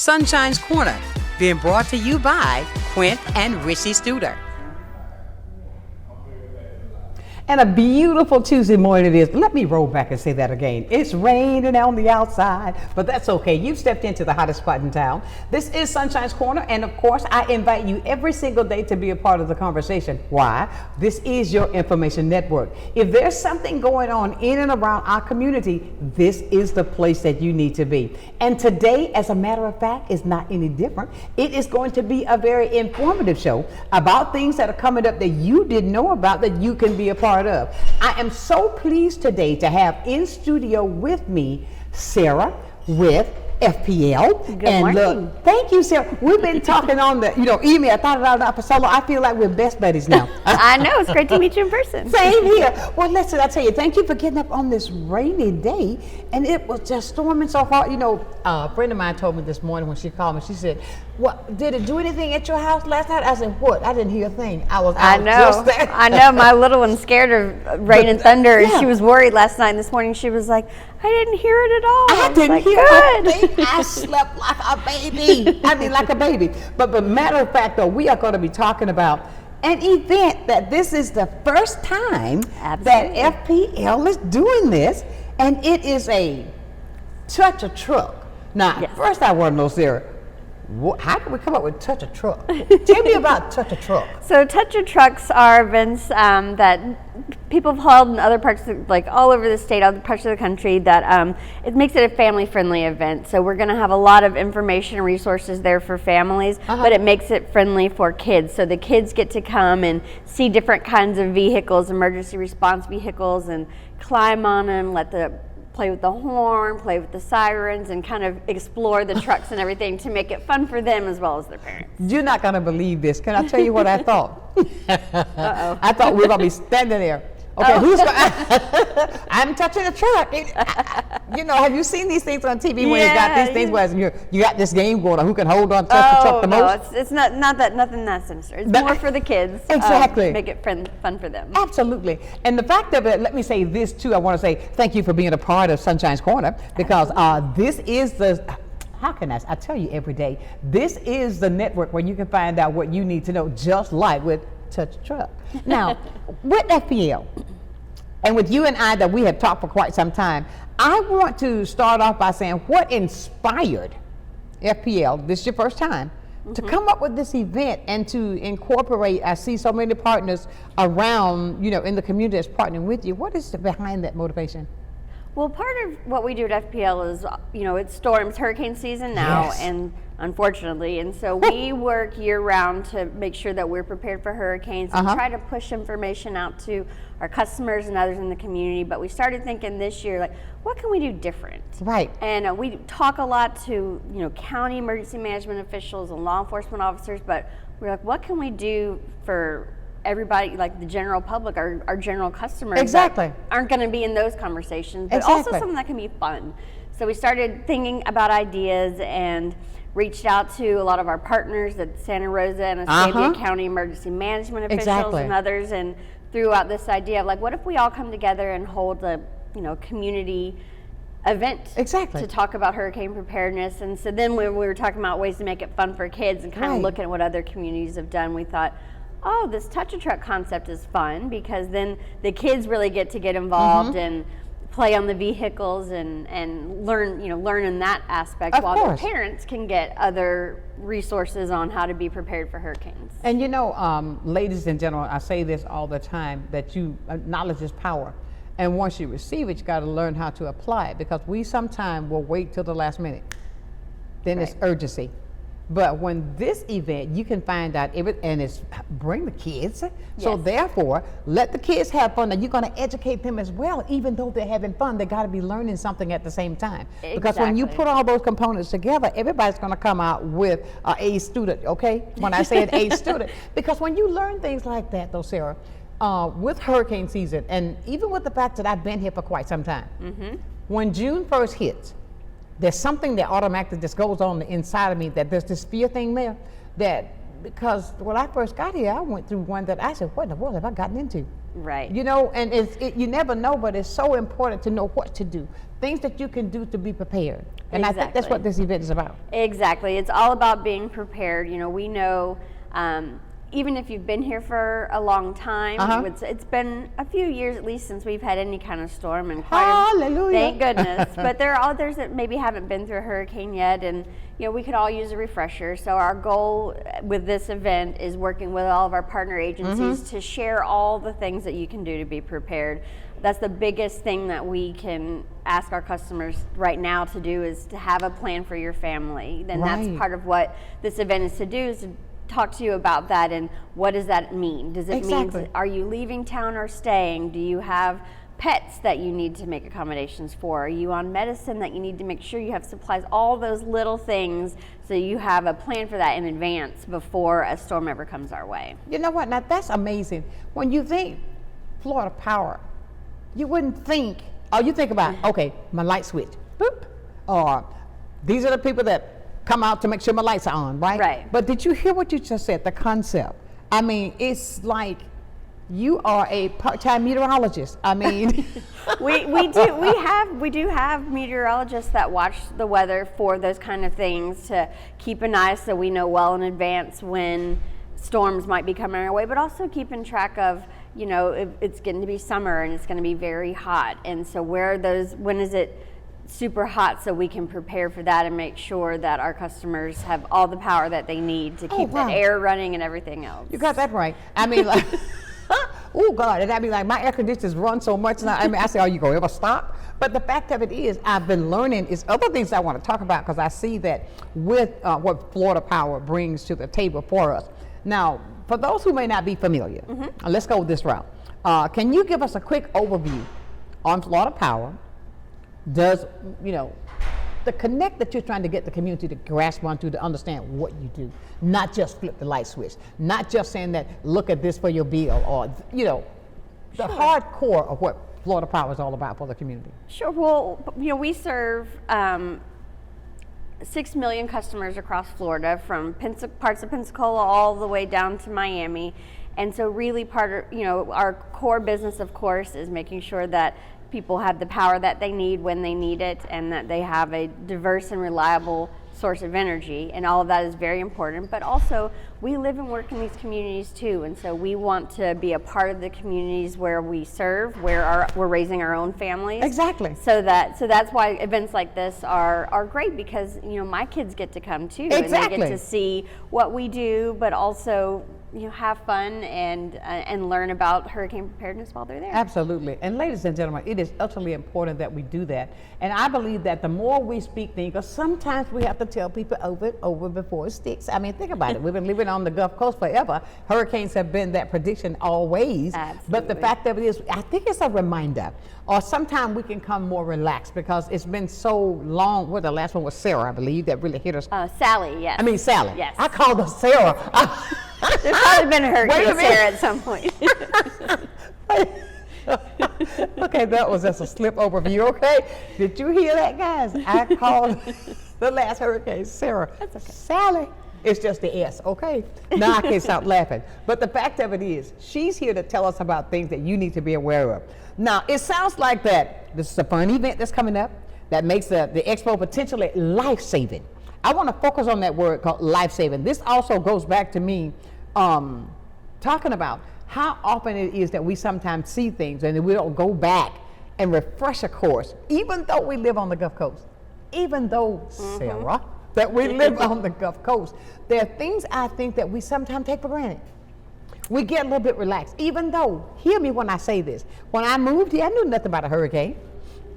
Sunshine's Corner, being brought to you by Quint and Richie Studer. And a beautiful Tuesday morning it is. Let me roll back and say that again. It's raining on the outside, but that's okay. You've stepped into the hottest spot in town. This is Sunshine's Corner, and of course, I invite you every single day to be a part of the conversation. Why? This is your information network. If there's something going on in and around our community, this is the place that you need to be. And today, as a matter of fact, is not any different. It is going to be a very informative show about things that are coming up that you didn't know about that you can be a part of. I am so pleased today to have in studio with me Sarah with FPL. Good morning. Look, thank you, Sarah. We've been talking on the email. I thought about it for so long. I feel like we're best buddies now. I know. It's great to meet you in person. Same here. Well, listen, I tell you, thank you for getting up on this rainy day, and it was just storming so hard. A friend of mine told me this morning when she called me. She said, "What did it do anything at your house last night?" I said, "What?" I didn't hear a thing. I know. I know. My little one's scared of rain and thunder, and she was worried last night. And this morning she was like, "I didn't hear it at all." I didn't hear a thing. I slept like a baby. I mean, like a baby. But matter of fact, though, we are going to be talking about an event that this is the first time that FPL is doing this, and it is a touch a truck. Now, first I want to know, Sarah, how did we come up with Touch a Truck? Tell me about Touch a Truck. So Touch a Trucks are events that people have held in other parts, like all over the state, other parts of the country, that it makes it a family-friendly event. So we're going to have a lot of information and resources there for families, but it makes it friendly for kids. So the kids get to come and see different kinds of vehicles, emergency response vehicles, and climb on them, play with the horn, play with the sirens, and kind of explore the trucks and everything to make it fun for them as well as their parents. You're not going to believe this. Can I tell you what I thought? I thought we were going to be standing there. Okay, who's going to... I'm touching a truck. Have you seen these things on TV where you got these things where you got this game going on, who can hold on to touch the truck the most? It's not nothing that sinister. It's more for the kids. Exactly. Make it fun for them. Absolutely. And the fact of it, let me say this too. I want to say thank you for being a part of Sunshine's Corner, because this is the... How can I tell you every day, this is the network where you can find out what you need to know, just like with Touch a Truck. Now, with FPL, and with you and I that we have talked for quite some time, I want to start off by saying what inspired FPL, this is your first time, to come up with this event and to incorporate, I see so many partners around, in the community that's partnering with you. What is behind that motivation? Well, part of what we do at FPL is, it's storms, hurricane season now, and unfortunately, and so we work year round to make sure that we're prepared for hurricanes and try to push information out to our customers and others in the community. But we started thinking this year, like, what can we do different? Right. And we talk a lot to, county emergency management officials and law enforcement officers, but we're like, what can we do for everybody, like the general public, our general customers that aren't going to be in those conversations, but also something that can be fun. So we started thinking about ideas and reached out to a lot of our partners at Santa Rosa and Osceola County emergency management officials and others, and threw out this idea of, like, what if we all come together and hold a community event to talk about hurricane preparedness. And so then when we were talking about ways to make it fun for kids and kind of looking at what other communities have done, we thought, oh, this Touch a Truck concept is fun, because then the kids really get to get involved and play on the vehicles and learn in that aspect, while their parents can get other resources on how to be prepared for hurricanes. And ladies and gentlemen, I say this all the time, that knowledge is power. And once you receive it, you got to learn how to apply it, because we sometimes will wait till the last minute. Then it's urgency. But when this event, you can find out and it's bring the kids. So therefore, let the kids have fun. And you're going to educate them as well. Even though they're having fun, they got to be learning something at the same time. Because when you put all those components together, everybody's going to come out with an A student, okay? When I say an A student. Because when you learn things like that, though, Sarah, with hurricane season, and even with the fact that I've been here for quite some time, when June 1st hits, there's something that automatically just goes on the inside of me, that there's this fear thing there, that because when I first got here, I went through one that I said, what in the world have I gotten into? Right. You know, and you never know, but it's so important to know what to do, things that you can do to be prepared. And I think that's what this event is about. Exactly. It's all about being prepared. You know, we know, even if you've been here for a long time, it's been a few years at least since we've had any kind of storm, and Hallelujah. Thank goodness. But there are others that maybe haven't been through a hurricane yet, and you know, we could all use a refresher. So our goal with this event is working with all of our partner agencies to share all the things that you can do to be prepared. That's the biggest thing that we can ask our customers right now to do, is to have a plan for your family. And that's part of what this event is to do, is to talk to you about that. And what does that mean? Does it mean, are you leaving town or staying? Do you have pets that you need to make accommodations for? Are you on medicine that you need to make sure you have supplies? All those little things, so you have a plan for that in advance before a storm ever comes our way. You know what? Now that's amazing. When you think Florida Power, you wouldn't think, you think about, okay, my light switch, boop, or these are the people that come out to make sure my lights are on, right? Right. But did you hear what you just said, the concept? I mean, it's like you are a part-time meteorologist. I mean, we do have meteorologists that watch the weather for those kind of things, to keep an eye so we know well in advance when storms might be coming our way, but also keeping track of, you know, it's getting to be summer and it's going to be very hot, and so when is it super hot, so we can prepare for that and make sure that our customers have all the power that they need to keep that air running and everything else. You got that right. I mean, like, oh God, and I mean, like, my air conditioners run so much now. I mean, I say, are you going to ever stop? But the fact of it is, I've been learning is other things I want to talk about, because I see that with what Florida Power brings to the table for us. Now, for those who may not be familiar, let's go this route. Can you give us a quick overview on Florida Power? Does, you know, the connect that you're trying to get the community to grasp onto, to understand what you do, not just flip the light switch, not just saying that look at this for your bill, or, you know, the hardcore of what Florida Power is all about for the community. Sure. Well, you know, we serve 6 million customers across Florida, from parts of Pensacola all the way down to Miami. And so really part of, you know, our core business, of course, is making sure that people have the power that they need when they need it, and that they have a diverse and reliable source of energy, and all of that is very important. But also, we live and work in these communities too, and so we want to be a part of the communities where we serve, where we're raising our own families. Exactly. So that's why events like this are great, because, you know, my kids get to come too, and they get to see what we do, but also, you know, have fun and learn about hurricane preparedness while they're there. Absolutely. And ladies and gentlemen, it is utterly important that we do that. And I believe that the more we speak things, because sometimes we have to tell people over and over before it sticks. I mean, think about it. We've been living on the Gulf Coast forever. Hurricanes have been that prediction always. Absolutely. But the fact of it is, I think it's a reminder. Or sometimes we can come more relaxed, because it's been so long. Well, the last one was Sarah, I believe, that really hit us. Sally, yes. I mean, Sally. Yes. I called her Sarah. There's probably been a hurricane Sarah at some point. Okay, that was just a slip overview, okay? Did you hear that, guys? I called the last hurricane Sarah. That's okay. Sally. It's just the S, okay? Now I can't stop laughing. But the fact of it is, she's here to tell us about things that you need to be aware of. Now, it sounds like that this is a fun event that's coming up that makes the expo potentially life-saving. I want to focus on that word called life-saving. This also goes back to me talking about how often it is that we sometimes see things and we don't go back and refresh a course, even though we live on the Gulf Coast, even though, Sarah, that we live on the Gulf Coast. There are things I think that we sometimes take for granted. We get a little bit relaxed, even though, hear me when I say this, when I moved here, I knew nothing about a hurricane.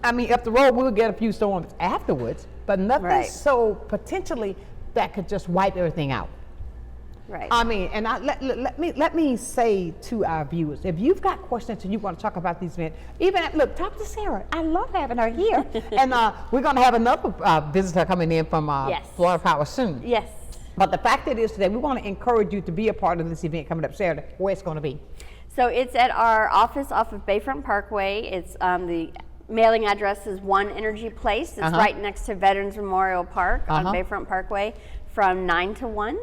I mean, up the road, we'll get a few storms afterwards, but nothing so potentially that could just wipe everything out. Right. I mean, and let me say to our viewers, if you've got questions and you want to talk about these events, look, talk to Sarah. I love having her here. And we're going to have another visitor coming in from Florida Power soon. Yes. But the fact that it is today, we want to encourage you to be a part of this event coming up Saturday. Where it's going to be? So it's at our office off of Bayfront Parkway. It's the mailing address is One Energy Place. It's right next to Veterans Memorial Park on Bayfront Parkway from 9 to 1.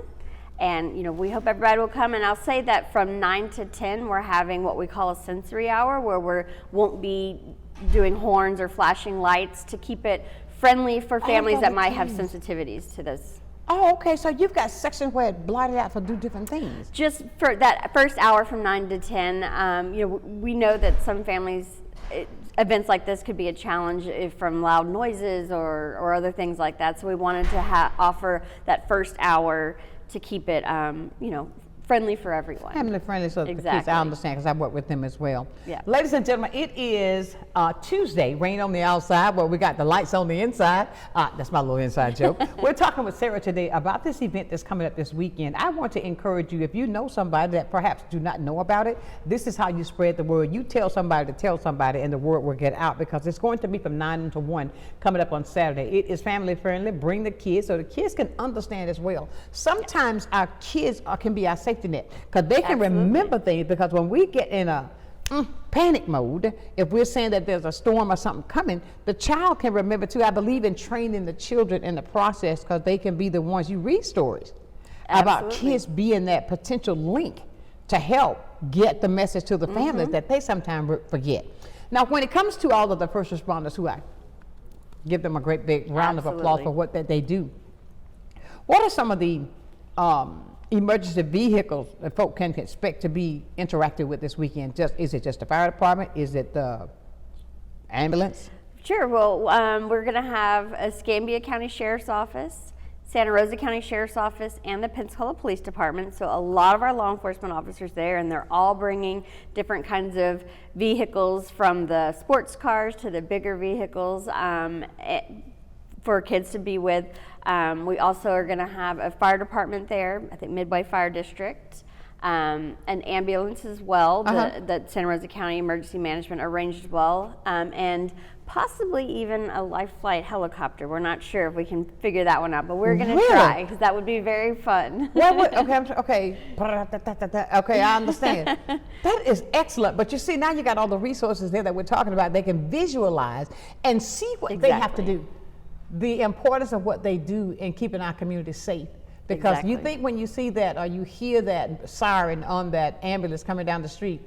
And we hope everybody will come. And I'll say that from 9 to 10, we're having what we call a sensory hour, where we won't be doing horns or flashing lights, to keep it friendly for families that might have sensitivities to this. Oh, okay. So you've got sections where it blotted out to do different things. Just for that first hour from 9 to 10, we know that some families, events like this could be a challenge from loud noises or other things like that. So we wanted to offer that first hour to keep it, friendly for everyone. Family friendly, so Exactly. the kids, I understand, because I work with them as well. Yeah. Ladies and gentlemen, it is Tuesday, rain on the outside, but we got the lights on the inside. That's my little inside joke. We're talking with Sarah today about this event that's coming up this weekend. I want to encourage you, if you know somebody that perhaps do not know about it, this is how you spread the word. You tell somebody to tell somebody, and the word will get out, because it's going to be from 9 until 1 coming up on Saturday. It is family friendly. Bring the kids so the kids can understand as well. Sometimes our kids can be our safety net, because they can remember things, because when we get in a panic mode, if we're saying that there's a storm or something coming, the child can remember too. I believe in training the children in the process, because they can be the ones. You read stories about kids being that potential link to help get the message to the families that they sometimes forget. Now, when it comes to all of the first responders, who I give them a great big round of applause for what that they do, what are some of the emergency vehicles that folk can expect to be interacted with this weekend? Is it just the fire department? Is it the ambulance? Sure. Well, we're going to have a Escambia County Sheriff's Office, Santa Rosa County Sheriff's Office, and the Pensacola Police Department. So a lot of our law enforcement officers there, and they're all bringing different kinds of vehicles, from the sports cars to the bigger vehicles, for kids to be with. We also are going to have a fire department there, I think Midway Fire District, an ambulance as well, that Santa Rosa County Emergency Management arranged as well, and possibly even a life flight helicopter. We're not sure if we can figure that one out, but we're going to try, because that would be very fun. Okay, I understand. That is excellent. But you see, now you got all the resources there that we're talking about. They can visualize and see what they have to do. The importance of what they do in keeping our community safe. Because you think when you see that, or you hear that siren on that ambulance coming down the street,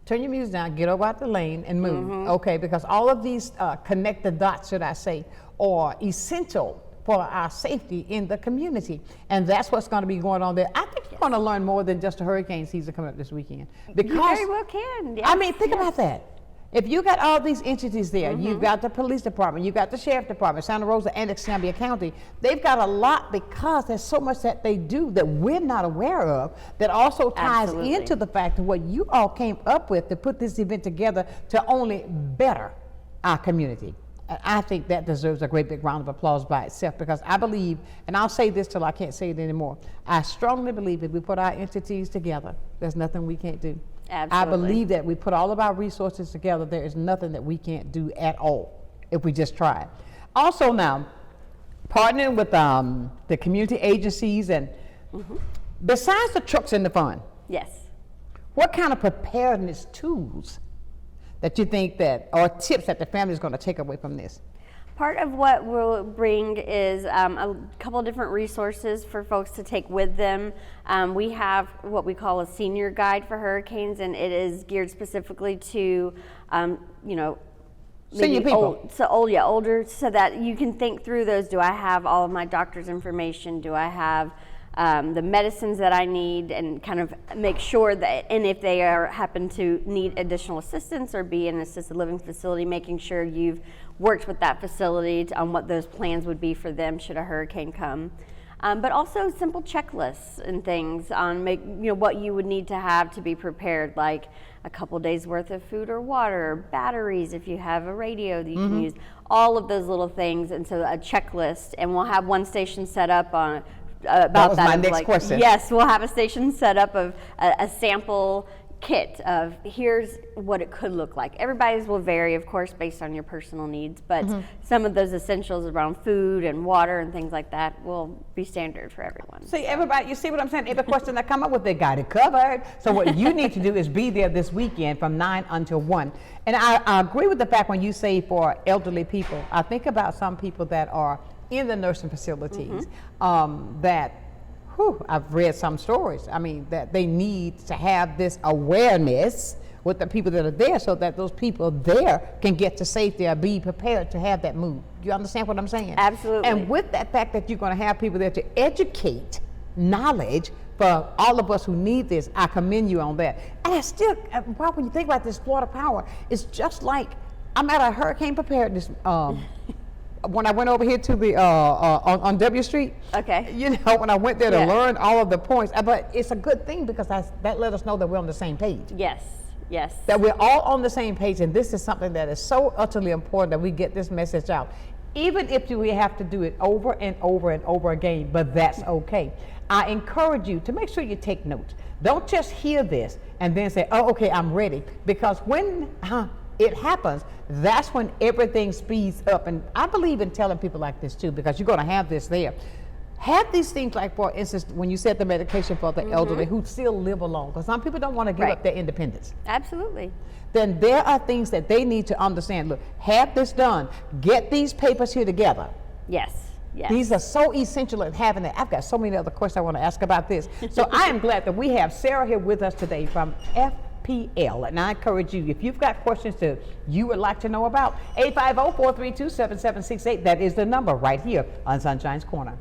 turn your music down, get over out the lane and move. Okay, because all of these connect the dots, should I say, are essential for our safety in the community. And that's what's going to be going on there. I think you're going to learn more than just a hurricane season coming up this weekend. Because you very well can. Yes. I mean, think about that. If you got all these entities there, you've got the police department, you've got the sheriff department, Santa Rosa and Escambia County, they've got a lot, because there's so much that they do that we're not aware of, that also ties into the fact of what you all came up with to put this event together to only better our community. And I think that deserves a great big round of applause by itself, because I believe, and I'll say this till I can't say it anymore, I strongly believe if we put our entities together, there's nothing we can't do. Absolutely. I believe that we put all of our resources together, there is nothing that we can't do at all if we just try. Also now, partnering with the community agencies, and besides the trucks and the fun, what kind of preparedness tools that you think that, or tips that the family is going to take away from this? Part of what we'll bring is a couple different resources for folks to take with them. We have what we call a senior guide for hurricanes, and it is geared specifically to, senior people. Older, so that you can think through those. Do I have all of my doctor's information? Do I have the medicines that I need, and kind of make sure that, and if they happen to need additional assistance or be in an assisted living facility, making sure you've worked with that facility on what those plans would be for them should a hurricane come. But also simple checklists and things on what you would need to have to be prepared, like a couple days worth of food or water, batteries if you have a radio that you can use, all of those little things. And so a checklist, and we'll have one station set up on about that was my next question. Yes, we'll have a station set up of a sample kit of here's what it could look like. Everybody's will vary, of course, based on your personal needs, but some of those essentials around food and water and things like that will be standard for everyone. See, everybody, you see what I'm saying? Every question that come up with, they got it covered. So what you need to do is be there this weekend from 9 until 1. And I agree with the fact when you say for elderly people, I think about some people that are in the nursing facilities that I've read some stories. I mean, that they need to have this awareness with the people that are there so that those people there can get to safety or be prepared to have that move. You understand what I'm saying? Absolutely. And with that fact that you're going to have people there to educate knowledge for all of us who need this, I commend you on that. And I still, well, when you think about this Florida Power, it's just like, I'm at a hurricane preparedness when I went over here to the on W Street. Okay. You know, when I went there to learn all of the points, but it's a good thing because that let us know that we're on the same page. Yes. Yes. That we're all on the same page, and this is something that is so utterly important that we get this message out. Even if we have to do it over and over and over again, but that's okay. I encourage you to make sure you take notes. Don't just hear this and then say, oh, okay, I'm ready. Because when it happens, that's when everything speeds up. And I believe in telling people like this too, because you're going to have this there. Have these things like, for instance, when you said the medication for the elderly who still live alone, because some people don't want to give up their independence. Absolutely. Then there are things that they need to understand. Look, have this done. Get these papers here together. Yes. Yes. These are so essential in having it. I've got so many other questions I want to ask about this. So I am glad that we have Sarah here with us today from FPL. And I encourage you, if you've got questions that you would like to know about, 850-432-7768. That is the number right here on Sunshine's Corner.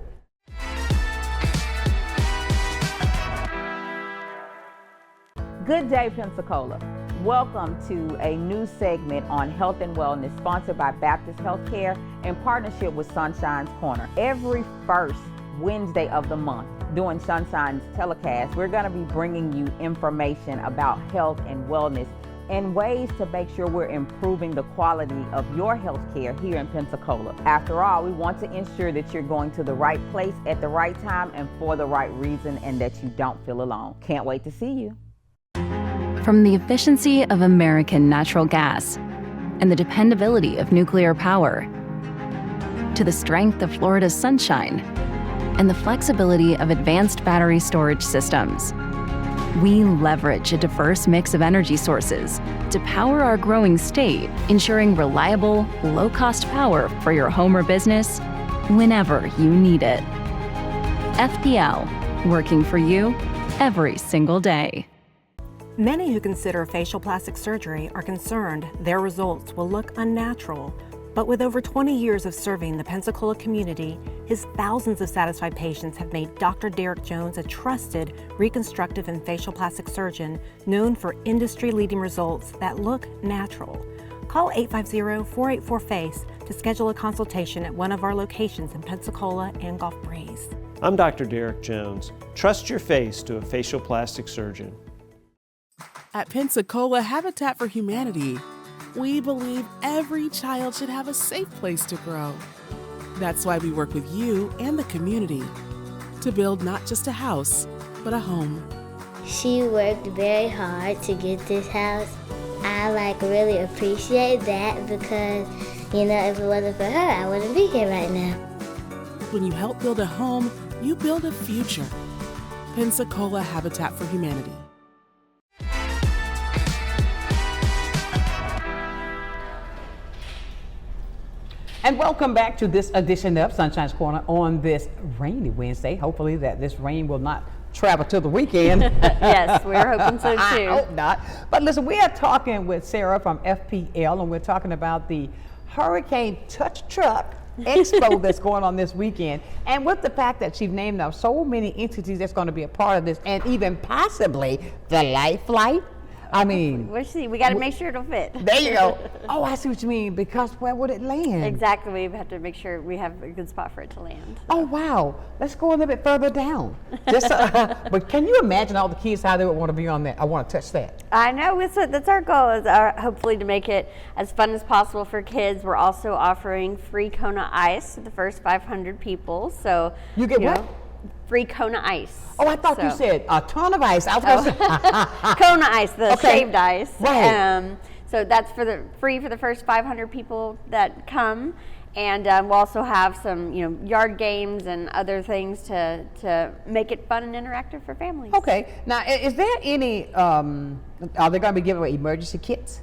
Good day, Pensacola. Welcome to a new segment on health and wellness sponsored by Baptist Healthcare in partnership with Sunshine's Corner. Every first Wednesday of the month during Sunshine's telecast, we're going to be bringing you information about health and wellness and ways to make sure we're improving the quality of your health care here in Pensacola. After all, we want to ensure that you're going to the right place at the right time and for the right reason, and that you don't feel alone. Can't wait to see you. From the efficiency of American natural gas and the dependability of nuclear power, to the strength of Florida's sunshine and the flexibility of advanced battery storage systems, we leverage a diverse mix of energy sources to power our growing state, ensuring reliable, low-cost power for your home or business whenever you need it. FPL, working for you every single day. Many who consider facial plastic surgery are concerned their results will look unnatural. But with over 20 years of serving the Pensacola community, his thousands of satisfied patients have made Dr. Derek Jones a trusted reconstructive and facial plastic surgeon known for industry-leading results that look natural. Call 850-484-FACE to schedule a consultation at one of our locations in Pensacola and Gulf Breeze. I'm Dr. Derek Jones. Trust your face to a facial plastic surgeon. At Pensacola Habitat for Humanity, we believe every child should have a safe place to grow. That's why we work with you and the community to build not just a house, but a home. She worked very hard to get this house. I really appreciate that because, if it wasn't for her, I wouldn't be here right now. When you help build a home, you build a future. Pensacola Habitat for Humanity. And welcome back to this edition of Sunshine's Corner on this rainy Wednesday. Hopefully that this rain will not travel to the weekend. Yes, we're hoping so too. I hope not. But listen, we are talking with Sarah from FPL, and we're talking about the Hurricane Touch Truck Expo that's going on this weekend. And with the fact that she's named now so many entities that's going to be a part of this, and even possibly the Life Flight. I mean, We'll see. We got to make sure it'll fit. There you go. Oh, I see what you mean, because where would it land? Exactly. We have to make sure we have a good spot for it to land. Oh, wow. Let's go a little bit further down. Just, but can you imagine all the kids, how they would want to be on that? I want to touch that. I know. That's our goal, is hopefully to make it as fun as possible for kids. We're also offering free Kona Ice to the first 500 people. So You get what? Free Kona Ice. Oh, I thought you said a ton of ice. I was going to say. Kona Ice, the shaved ice. Right. So that's free for the first 500 people that come. And we'll also have some, yard games and other things to make it fun and interactive for families. Okay. Now, is there any, are they going to be giving away emergency kits?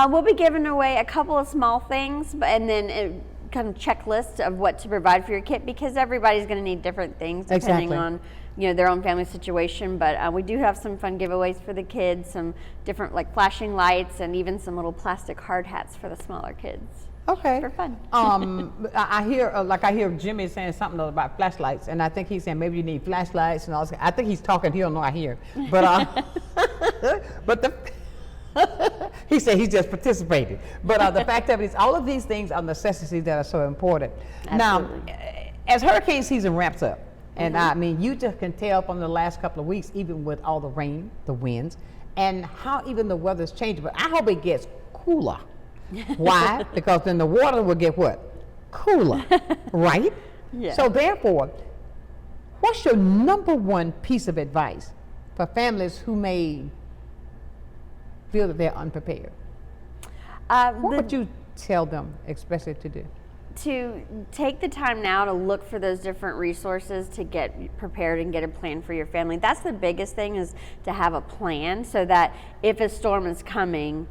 We'll be giving away a couple of small things, and then kind of checklist of what to provide for your kit, because everybody's going to need different things depending Exactly. on their own family situation. But we do have some fun giveaways for the kids, some different like flashing lights, and even some little plastic hard hats for the smaller kids. Okay. For fun. I hear Jimmy saying something about flashlights, and I think he's saying maybe you need flashlights and all this. I think he's talking. He don't know I hear, but he said he's just participating. But the fact of it is, all of these things are necessities that are so important. Absolutely. Now, as hurricane season ramps up, and I mean, you just can tell from the last couple of weeks, even with all the rain, the winds, and how even the weather's changing. But I hope it gets cooler. Why? Because then the water will get what? Cooler, right? Yeah. So therefore, what's your number one piece of advice for families who may feel that they're unprepared? What would you tell them especially to do? To take the time now to look for those different resources to get prepared and get a plan for your family. That's the biggest thing, is to have a plan, so that if a storm is coming,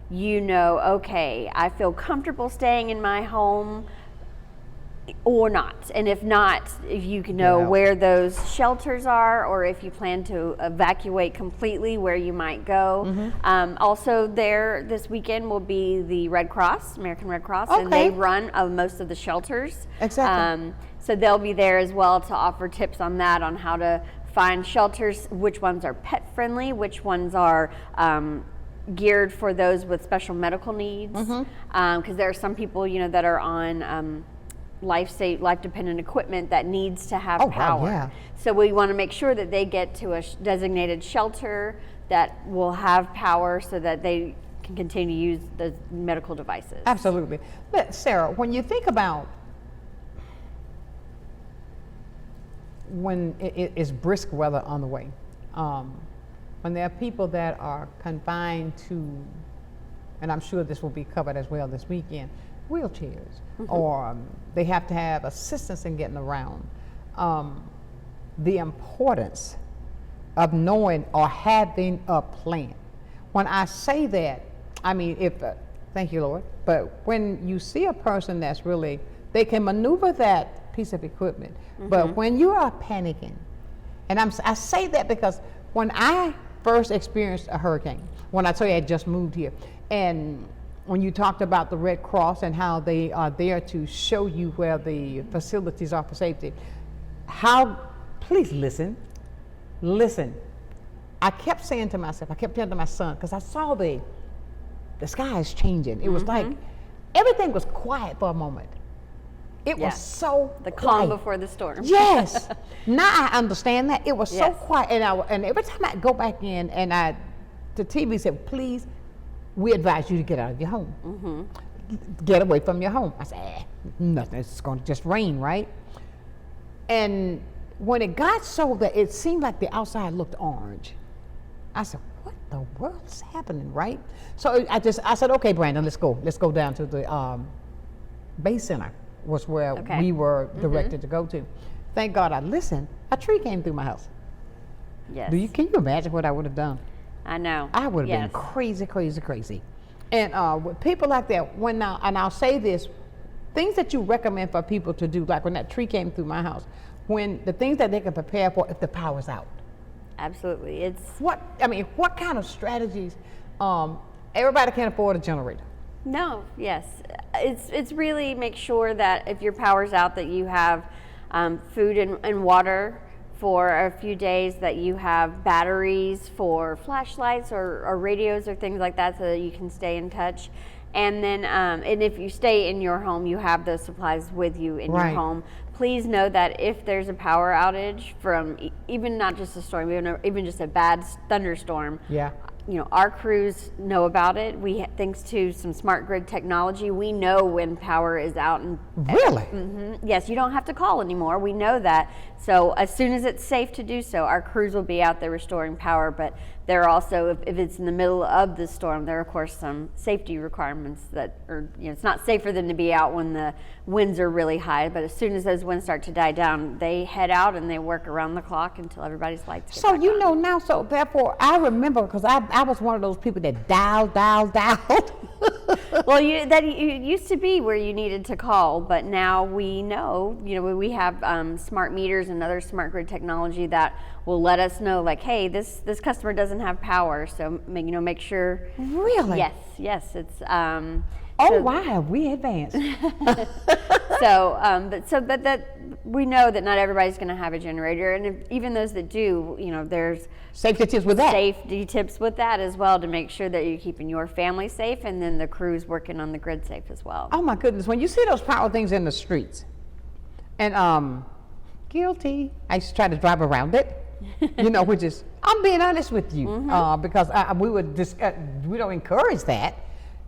okay, I feel comfortable staying in my home or not. And if not, if you can know where those shelters are, or if you plan to evacuate completely, where you might go. Also there this weekend will be the Red Cross, American Red Cross, and they run most of the shelters. Exactly. So they'll be there as well to offer tips on that, on how to find shelters, which ones are pet friendly, which ones are geared for those with special medical needs, because there are some people that are on life-dependent equipment that needs to have power. Wow, yeah. So we want to make sure that they get to a designated shelter that will have power, so that they can continue to use the medical devices. Absolutely. But Sarah, when you think about when it is brisk weather on the way, when there are people that are confined to, and I'm sure this will be covered as well this weekend, wheelchairs, or they have to have assistance in getting around, the importance of knowing or having a plan. When I say that, I mean, thank you, Lord, but when you see a person that's really, they can maneuver that piece of equipment, but when you are panicking, and I say that because when I first experienced a hurricane, when I tell you I just moved here, and when you talked about the Red Cross and how they are there to show you where the facilities are for safety, please listen. I kept saying to myself, I kept telling to my son, because I saw the skies changing. It was like everything was quiet for a moment. It was so the quiet. calm before the storm. Yes. Now I understand that. It was so quiet, and every time I go back in, and the TV said, please, we advise you to get out of your home. Get away from your home. I said, nothing, it's going to just rain, right? And when it got so that it seemed like the outside looked orange, I said, what the world is happening, right? So I said, okay, Brandon, let's go. Let's go down to the Bay Center, was where we were directed to go to. Thank God I listened. A tree came through my house. Yes. Can you imagine what I would have done? I know. I would have been crazy. And with people like that, and I'll say this, things that you recommend for people to do, like when that tree came through my house, when the things that they can prepare for if the power's out. Absolutely. What kind of strategies? Everybody can't afford a generator. No, yes. It's really make sure that if your power's out, that you have food and water for a few days, that you have batteries for flashlights or radios or things like that, so that you can stay in touch. And then, and if you stay in your home, you have those supplies with you in your home. Please know that if there's a power outage from even not just a storm, even just a bad thunderstorm, our crews know about it. Thanks to some smart grid technology, we know when power is out. And really? Yes, you don't have to call anymore. We know that. So as soon as it's safe to do so, our crews will be out there restoring power. But there are also, if it's in the middle of the storm, there are of course some safety requirements that are, it's not safe for them to be out when the winds are really high. But as soon as those winds start to die down, they head out and they work around the clock until everybody's lights get back on. Now, so therefore I remember, because I was one of those people that dialed. Well, it used to be where you needed to call, but now we know, we have smart meters and other smart grid technology that will let us know, like, hey, this customer doesn't have power, so make sure. Really? Yes, it's. Wow, we advanced. But that we know that not everybody's going to have a generator, and even those that do, there's safety tips with that. Safety tips with that as well to make sure that you're keeping your family safe, and then the crew's working on the grid safe as well. Oh my goodness! When you see those power things in the streets, and guilty, I used to try to drive around it. Which is, I'm being honest with you, because we don't encourage that.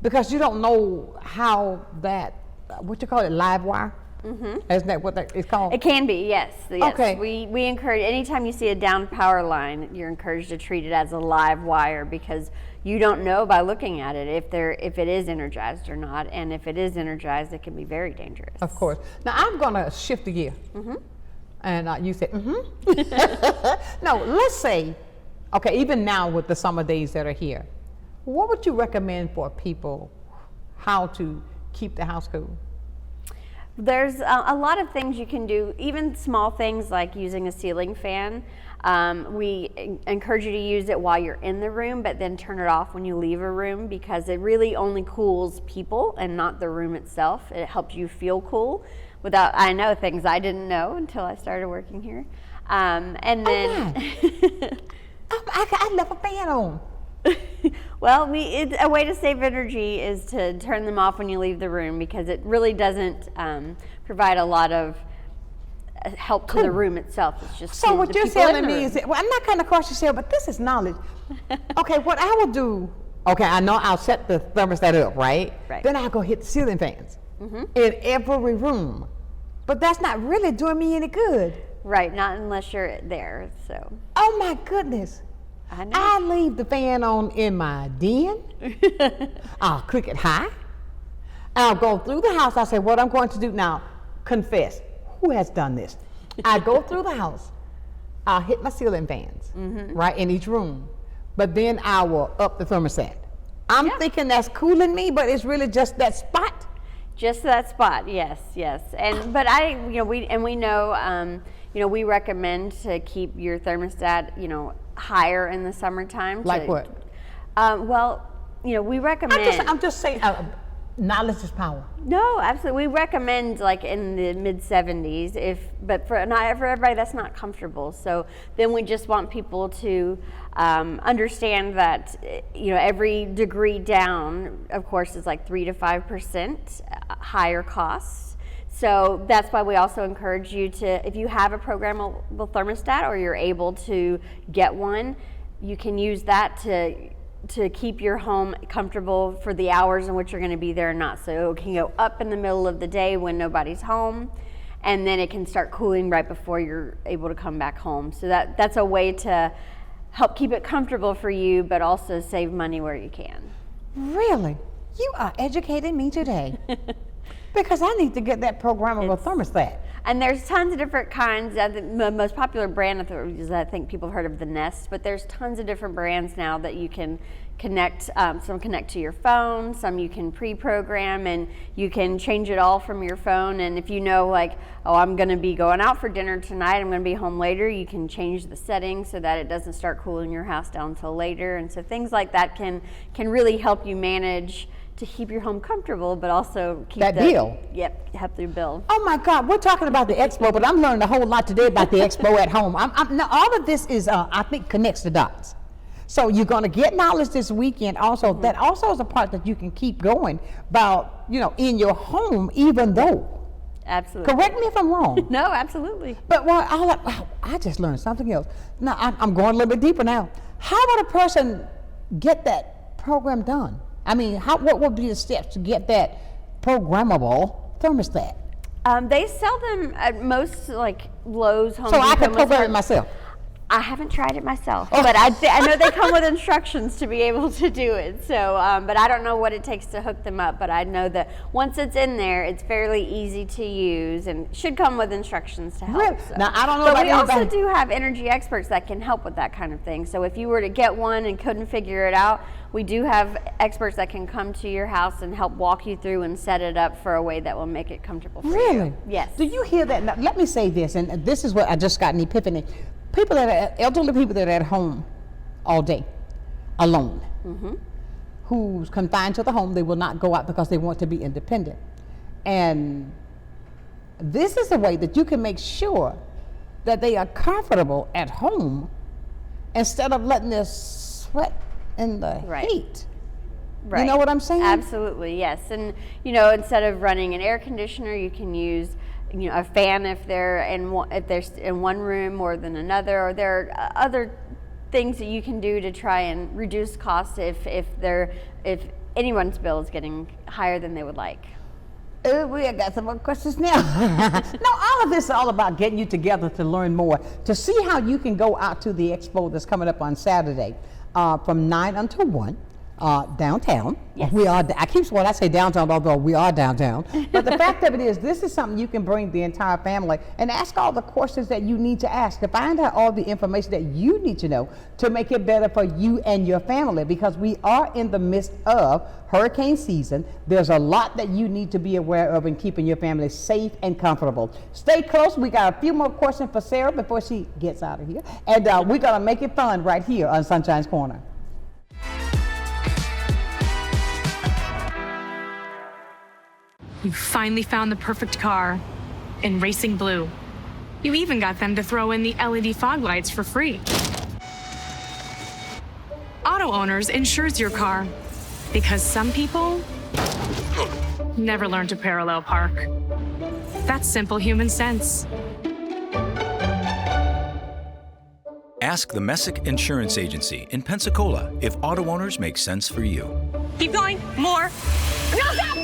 Because you don't know how that, what you call it, live wire? Isn't that what it's called? It can be, yes. Okay. We encourage, anytime you see a down power line, you're encouraged to treat it as a live wire, because you don't know by looking at it if it is energized or not. And if it is energized, it can be very dangerous. Of course. Now I'm going to shift the gear. And you said, No, let's say, okay, even now with the summer days that are here, what would you recommend for people how to keep the house cool? There's a lot of things you can do, even small things like using a ceiling fan. We encourage you to use it while you're in the room, but then turn it off when you leave a room, because it really only cools people and not the room itself. It helps you feel cool. I know things I didn't know until I started working here. And then I left a fan on. Well, a way to save energy is to turn them off when you leave the room, because it really doesn't provide a lot of help to the room itself. It's just so what you're telling me is that, well, I'm not kind of cautious here, but this is knowledge. Okay, what I will do, I know I'll set the thermostat up, right? Then I'll go hit the ceiling fans in every room. But that's not really doing me any good. Right, not unless you're there, so. Oh my goodness. I leave the fan on in my den. I'll click it high. I'll go through the house. I say, what I'm going to do now, confess. Who has done this? I go through the house. I'll hit my ceiling fans, right, in each room. But then I will up the thermostat. I'm thinking that's cooling me, but it's really just that spot. Just that spot, yes. But we know, we recommend to keep your thermostat, higher in the summertime. Like what? We recommend. I'm just saying, knowledge is power. No, absolutely. We recommend like in the mid 70s, but for everybody that's not comfortable. So then we just want people to understand that every degree down, of course, is like 3 to 5% higher costs. So that's why we also encourage you to, if you have a programmable thermostat or you're able to get one, you can use that to keep your home comfortable for the hours in which you're going to be there or not. So it can go up in the middle of the day when nobody's home, and then it can start cooling right before you're able to come back home. So that's a way to help keep it comfortable for you, but also save money where you can. Really? You are educating me today. Because I need to get that programmable thermostat. And there's tons of different kinds. The most popular brand is, I think people have heard of the Nest, but there's tons of different brands now that you can connect. Some connect to your phone, some you can pre-program, and you can change it all from your phone. And if you know, like, I'm going to be going out for dinner tonight, I'm going to be home later, you can change the settings so that it doesn't start cooling your house down until later. And so things like that can really help you manage to keep your home comfortable, but also keep that bill. Yep, help your bill. Oh my God, we're talking about the expo, but I'm learning a whole lot today about the expo at home. Now all of this is, I think, connects the dots. So you're going to get knowledge this weekend. Also, that also is a part that you can keep going about, in your home, even though. Absolutely. Correct me if I'm wrong. No, absolutely. But I just learned something else. Now I'm going a little bit deeper now. How would a person get that program done? I mean, what would be the steps to get that programmable thermostat? They sell them at most like Lowe's, Home So Depot. I can program it myself? I haven't tried it myself, but I know they come with instructions to be able to do it. So, but I don't know what it takes to hook them up. But I know that once it's in there, it's fairly easy to use and should come with instructions to help. Really? So. Now, I don't know But about we also anybody. do have energy experts that can help with that kind of thing. So if you were to get one and couldn't figure it out, we do have experts that can come to your house and help walk you through and set it up for a way that will make it comfortable for you. Really? Yes. Do you hear that? Now, let me say this, and this is what I just got an epiphany. People that are elderly people that are at home all day, alone, who's confined to the home, they will not go out because they want to be independent. And this is a way that you can make sure that they are comfortable at home instead of letting their sweat in the heat. Right. You know what I'm saying? Absolutely, yes. And instead of running an air conditioner, you can use a fan if they're in one room more than another, or there are other things that you can do to try and reduce costs if anyone's bill is getting higher than they would like. We got some more questions now. No, all of this is all about getting you together to learn more, to see how you can go out to the expo that's coming up on Saturday from 9 until 1. Downtown. Yes. We are. I keep when I say downtown, although we are downtown. But the fact of it is, this is something you can bring the entire family and ask all the questions that you need to ask to find out all the information that you need to know to make it better for you and your family. Because we are in the midst of hurricane season. There's a lot that you need to be aware of in keeping your family safe and comfortable. Stay close. We got a few more questions for Sarah before she gets out of here, and we're gonna make it fun right here on Sunshine's Corner. You finally found the perfect car in Racing Blue. You even got them to throw in the LED fog lights for free. Auto Owners insures your car because some people never learn to parallel park. That's simple human sense. Ask the Messick Insurance Agency in Pensacola if Auto Owners make sense for you. Keep going, more. No, stop!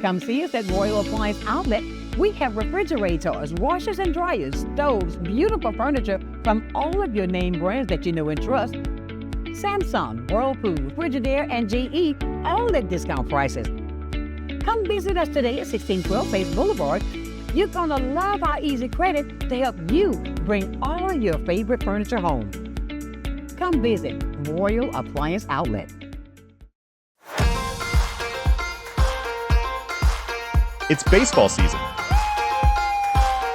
Come see us at Royal Appliance Outlet. We have refrigerators, washers and dryers, stoves, beautiful furniture from all of your name brands that you know and trust. Samsung, Whirlpool, Frigidaire, and GE, all at discount prices. Come visit us today at 1612 Faith Boulevard. You're gonna love our easy credit to help you bring all of your favorite furniture home. Come visit Royal Appliance Outlet. It's baseball season.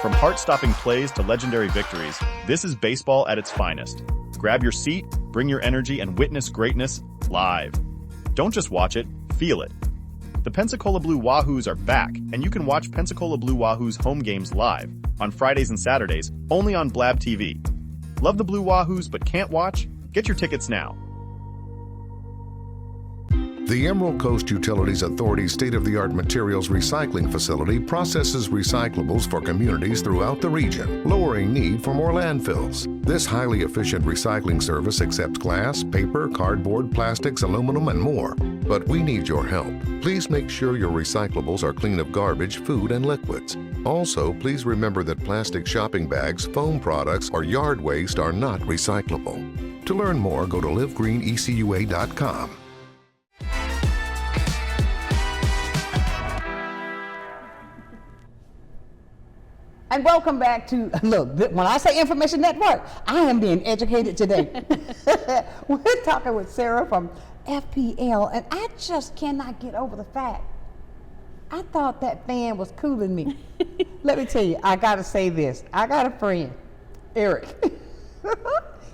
From heart-stopping plays to legendary victories, this is baseball at its finest. Grab your seat, bring your energy, and witness greatness live. Don't just watch it, feel it. The Pensacola Blue Wahoos are back, and you can watch Pensacola Blue Wahoos home games live on Fridays and Saturdays, only on Blab TV. Love the Blue Wahoos but can't watch? Get your tickets now. The Emerald Coast Utilities Authority's state-of-the-art materials recycling facility processes recyclables for communities throughout the region, lowering need for more landfills. This highly efficient recycling service accepts glass, paper, cardboard, plastics, aluminum, and more. But we need your help. Please make sure your recyclables are clean of garbage, food, and liquids. Also, please remember that plastic shopping bags, foam products, or yard waste are not recyclable. To learn more, go to livegreenecua.com. And welcome back to, look, when I say Information Network, I am being educated today. We're talking with Sarah from FPL, and I just cannot get over the fact, I thought that fan was cooling me. Let me tell you, I gotta say this. I got a friend, Eric.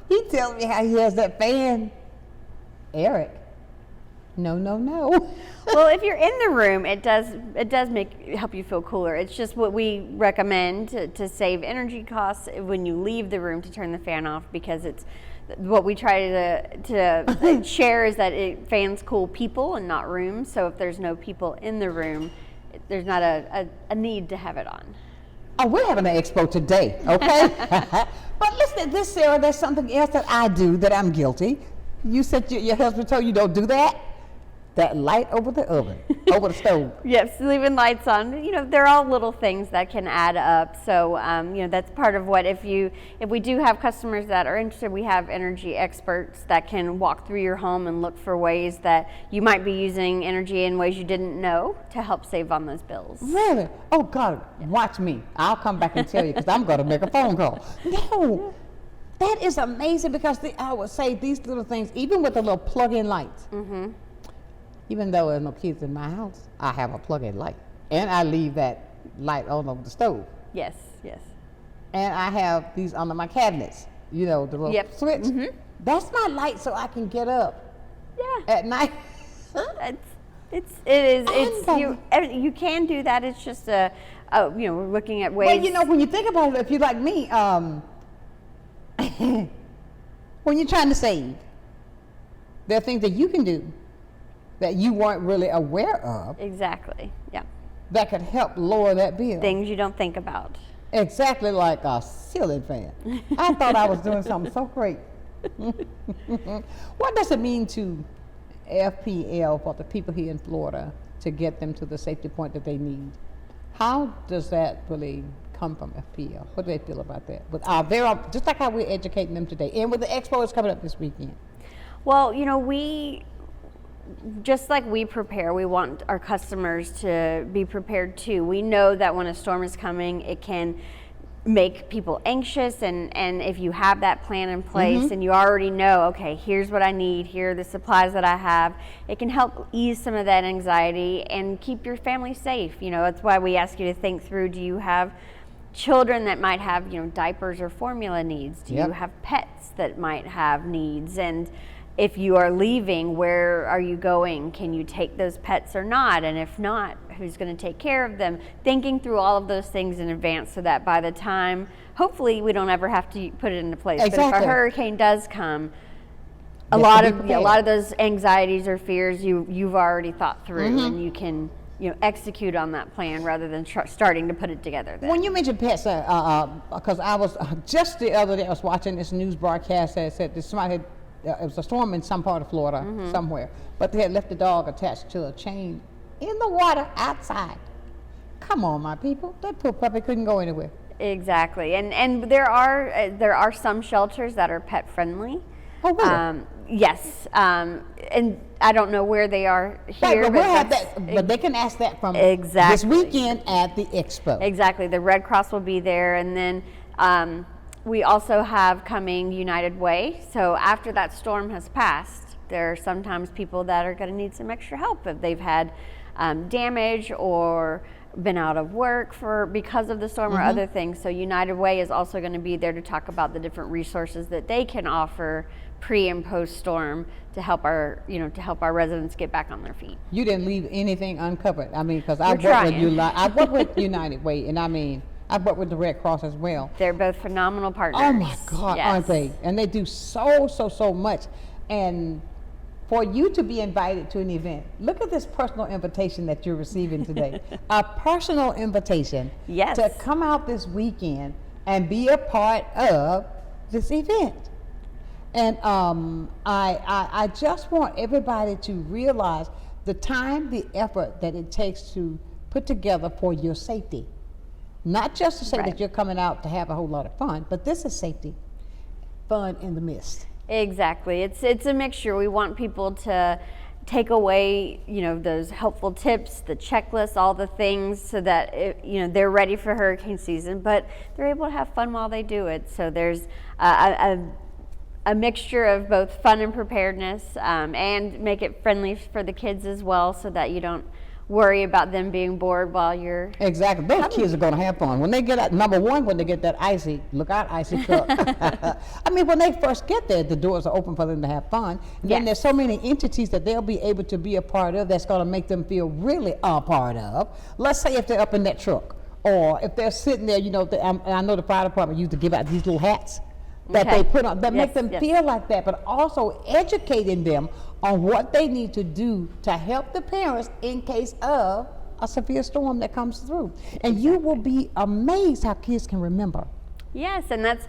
He tells me how he has that fan. Eric, no. Well, if you're in the room, it does help you feel cooler. It's just what we recommend to save energy costs when you leave the room to turn the fan off, because it's what we try to share is that fans cool people and not rooms. So if there's no people in the room, there's not a need to have it on. Oh, we're having an expo today, okay? But listen to this, Sarah, there's something else that I do that I'm guilty. You said your husband told you don't do that? that light over the oven, over the stove. Yes, leaving lights on. You know, they're all little things that can add up. So, you know, that's part of what, if we do have customers that are interested, we have energy experts that can walk through your home and look for ways that you might be using energy in ways you didn't know to help save on those bills. Really? Oh God, watch me. I'll come back and tell you because I'm going to make a phone call. No. That is amazing because I would say these little things, even with the little plug-in lights, even though there's no kids in my house, I have a plug-in light. And I leave that light on over the stove. Yes, yes. And I have these under my cabinets, you know, the little switch. That's my light so I can get up at night. You can do that. It's just you know, we're looking at ways. Well, you know, when you think about it, if you're like me, when you're trying to save, there are things that you can do that you weren't really aware of. Exactly, yeah. That could help lower that bill. Things you don't think about. Exactly, like a ceiling fan. I thought I was doing something so great. What does it mean to FPL for the people here in Florida to get them to the safety point that they need? How does that really come from FPL? What do they feel about that? But just like how we're educating them today, and with the expo is coming up this weekend. Well, you know, just like we prepare, we want our customers to be prepared too. We know that when a storm is coming, it can make people anxious, and if you have that plan in place and you already know, okay, here's what I need, here are the supplies that I have, it can help ease some of that anxiety and keep your family safe. You know, that's why we ask you to think through, do you have children that might have, you know, diapers or formula needs? Do you have pets that might have needs? And if you are leaving, where are you going? Can you take those pets or not? And if not, who's going to take care of them? Thinking through all of those things in advance so that by the time, hopefully we don't ever have to put it into place. Exactly. But if a hurricane does come, a lot of those anxieties or fears you've already thought through, and you can, you know, execute on that plan rather than starting to put it together then. When you mentioned pets, because I was just the other day, I was watching this news broadcast that said that somebody had, it was a storm in some part of Florida, somewhere, but they had left the dog attached to a chain in the water outside. Come on, my people, that poor puppy couldn't go anywhere. Exactly, and there are some shelters that are pet friendly. Oh, really? Yes, and I don't know where they are here, Right, but we'll have that, but they can ask that from this weekend at the expo. Exactly, the Red Cross will be there, and then we also have coming United Way. So after that storm has passed, there are sometimes people that are going to need some extra help if they've had damage or been out of work because of the storm or other things. So United Way is also going to be there to talk about the different resources that they can offer pre and post storm to help our residents get back on their feet. You didn't leave anything uncovered. I mean, because I work with United Way, and I mean, I've worked with the Red Cross as well. They're both phenomenal partners. Oh my God, aren't they? And they do so much. And for you to be invited to an event, look at this personal invitation that you're receiving today. A personal invitation to come out this weekend and be a part of this event. And I just want everybody to realize the time, the effort that it takes to put together for your safety. Not just to say that you're coming out to have a whole lot of fun, but this is safety, fun in the midst. Exactly. It's a mixture. We want people to take away, you know, those helpful tips, the checklists, all the things, so that they're ready for hurricane season, but they're able to have fun while they do it. So there's a mixture of both fun and preparedness, and make it friendly for the kids as well, so that you don't worry about them being bored while you're exactly. Those kids are going to have fun when they get out. Number one, when they get that icy cup. I mean, when they first get there, the doors are open for them to have fun. And then there's so many entities that they'll be able to be a part of that's going to make them feel really a part of. Let's say if they're up in that truck, or if they're sitting there, you know, I know the fire department used to give out these little hats that they put on, that make them feel like that, but also educating them on what they need to do to help the parents in case of a severe storm that comes through. And you will be amazed how kids can remember Yes, and that's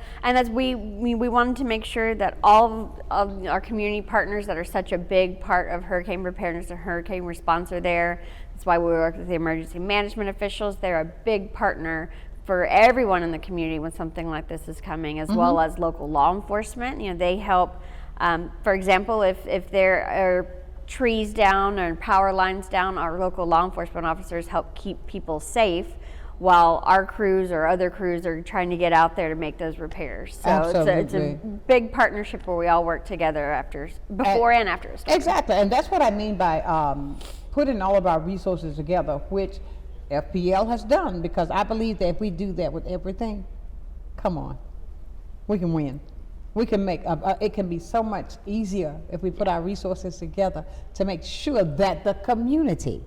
we wanted to make sure that all of our community partners that are such a big part of hurricane preparedness and hurricane response are there. That's why we work with the emergency management officials. They're a big partner for everyone in the community when something like this is coming, as well as local law enforcement. You know, they help. For example, if there are trees down or power lines down, our local law enforcement officers help keep people safe, while our crews or other crews are trying to get out there to make those repairs. So it's a big partnership where we all work together before and after a storm. Exactly, and that's what I mean by putting all of our resources together, which FPL has done, because I believe that if we do that with everything, come on, we can win. We can make, it can be so much easier if we put our resources together to make sure that the community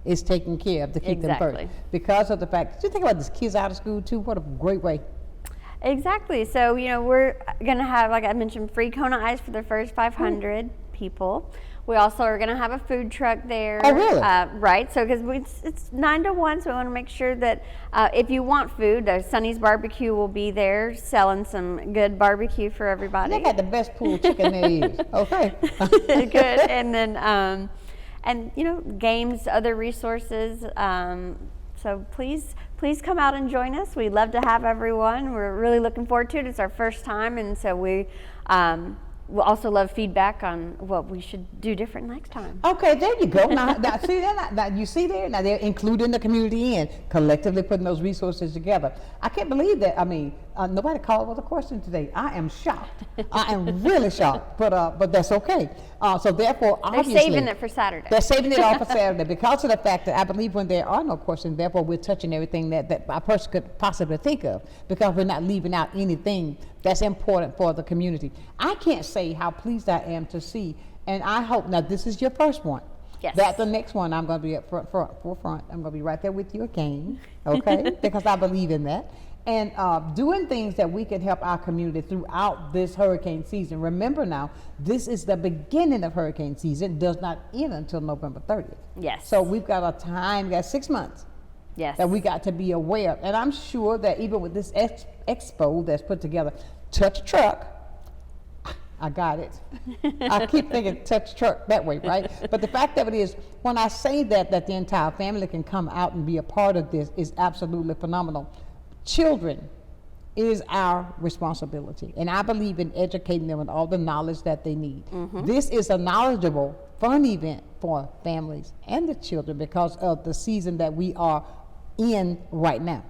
is taken care of to keep them first. Because of the fact, you think about these kids out of school too, what a great way. Exactly. So, you know, we're going to have, like I mentioned, free Kona Ice for the first 500 people. We also are going to have a food truck there. Oh, really? Right. So, because it's 9 to 1, so we want to make sure that if you want food, Sonny's Barbecue will be there selling some good barbecue for everybody. They got the best pulled chicken there is. Okay. Good. And then, and you know, games, other resources. So please come out and join us. We'd love to have everyone. We're really looking forward to it. It's our first time, and so we'll also love feedback on what we should do different next time. Okay, there you go. Now see that? Now you see there? Now they're including the community and collectively putting those resources together. I can't believe that. I mean, nobody called with a question today. I am shocked. I am really shocked, but that's okay. So therefore, obviously, they're saving it for Saturday. They're saving it all for Saturday because of the fact that I believe when there are no questions, therefore we're touching everything that a person could possibly think of, because we're not leaving out anything that's important for the community. I can't say how pleased I am to see, and I hope, now this is your first one. Yes. That the next one I'm going to be at forefront. I'm going to be right there with you again, okay? Because I believe in that. And doing things that we can help our community throughout this hurricane season. Remember now, this is the beginning of hurricane season. It does not end until November 30th. Yes. So we've got a time, we got 6 months. Yes. That we got to be aware of. And I'm sure that even with this expo that's put together, Touch Truck, I got it. I keep thinking Touch Truck that way, right? But the fact of it is, when I say that the entire family can come out and be a part of this is absolutely phenomenal. Children is our responsibility, and I believe in educating them with all the knowledge that they need. This is a knowledgeable, fun event for families and the children because of the season that we are in right now.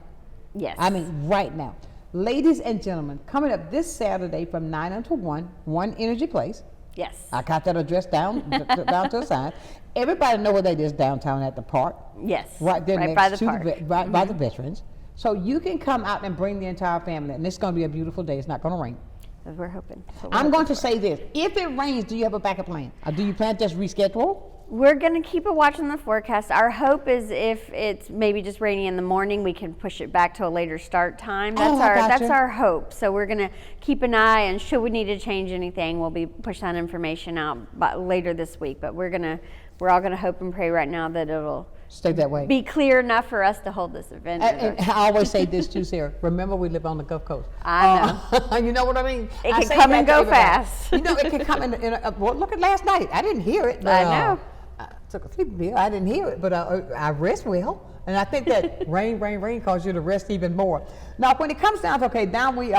Yes. I mean, right now. Ladies and gentlemen, coming up this Saturday from 9 until 1, One Energy Place. Yes. I got that address down to a sign. Everybody know where that is downtown at the park. Yes. Right there right next by the to park. by the veterans. So you can come out and bring the entire family, and it's going to be a beautiful day. It's not going to rain. We're hoping. I'm going to say this. If it rains, do you have a backup plan? Or do you plan to just reschedule? We're going to keep a watch on the forecast. Our hope is if it's maybe just raining in the morning, we can push it back to a later start time. That's our hope. So we're going to keep an eye, and should we need to change anything, we'll be pushing that information out later this week. But we're all going to hope and pray right now that it'll stay that way. Be clear enough for us to hold this event. And I always say this too, Sarah. Remember, we live on the Gulf Coast. I know. You know what I mean? It can come and go fast. You know, it can come in well, look at last night. I didn't hear it. I know. I took a sleeping pill. I didn't hear it, but I rest well. And I think that rain causes you to rest even more. Now, when it comes down to, okay, now we,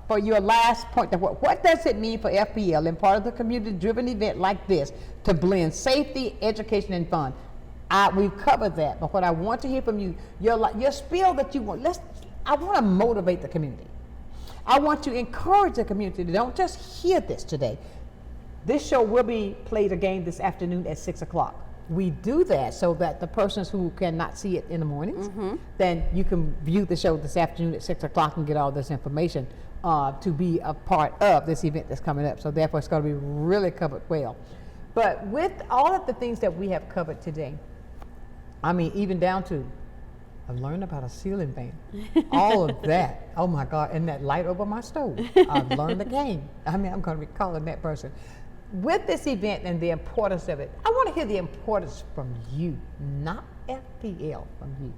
for your last point, what does it mean for FPL and part of the community-driven event like this to blend safety, education, and fun? We've covered that, but what I want to hear from you, your spiel that you want, I want to motivate the community. I want to encourage the community to don't just hear this today. This show will be played again this afternoon at 6 o'clock. We do that so that the persons who cannot see it in the mornings, then you can view the show this afternoon at 6 o'clock and get all this information to be a part of this event that's coming up. So therefore, it's going to be really covered well. But with all of the things that we have covered today, I mean, even down to, I learned about a ceiling fan. All of that. Oh my God, and that light over my stove. I've learned the game. I mean, I'm going to be calling that person. With this event and the importance of it, I want to hear the importance from you, not FPL, from you.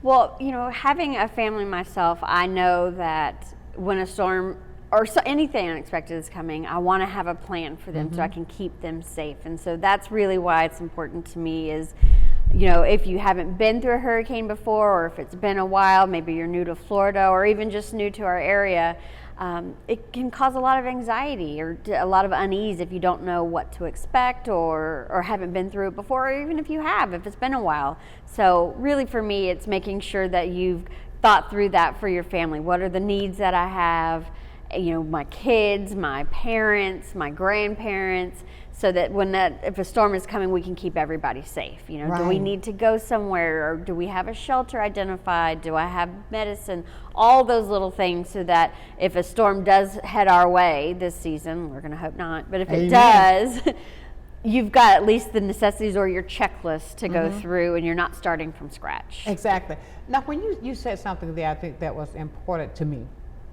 Well, you know, having a family myself, I know that when a storm or anything unexpected is coming, I want to have a plan for them so I can keep them safe. And so that's really why it's important to me is, you know, if you haven't been through a hurricane before, or if it's been a while, maybe you're new to Florida or even just new to our area, it can cause a lot of anxiety or a lot of unease if you don't know what to expect or haven't been through it before, or even if you have, if it's been a while. So really for me, it's making sure that you've thought through that for your family. What are the needs that I have? You know, my kids, my parents, my grandparents, so that if a storm is coming, we can keep everybody safe. You know, do we need to go somewhere, or do we have a shelter identified? Do I have medicine? All those little things, so that if a storm does head our way this season, we're going to hope not, but if it does, you've got at least the necessities or your checklist to go through, and you're not starting from scratch. Exactly. Now, when you said something there, I think that was important to me.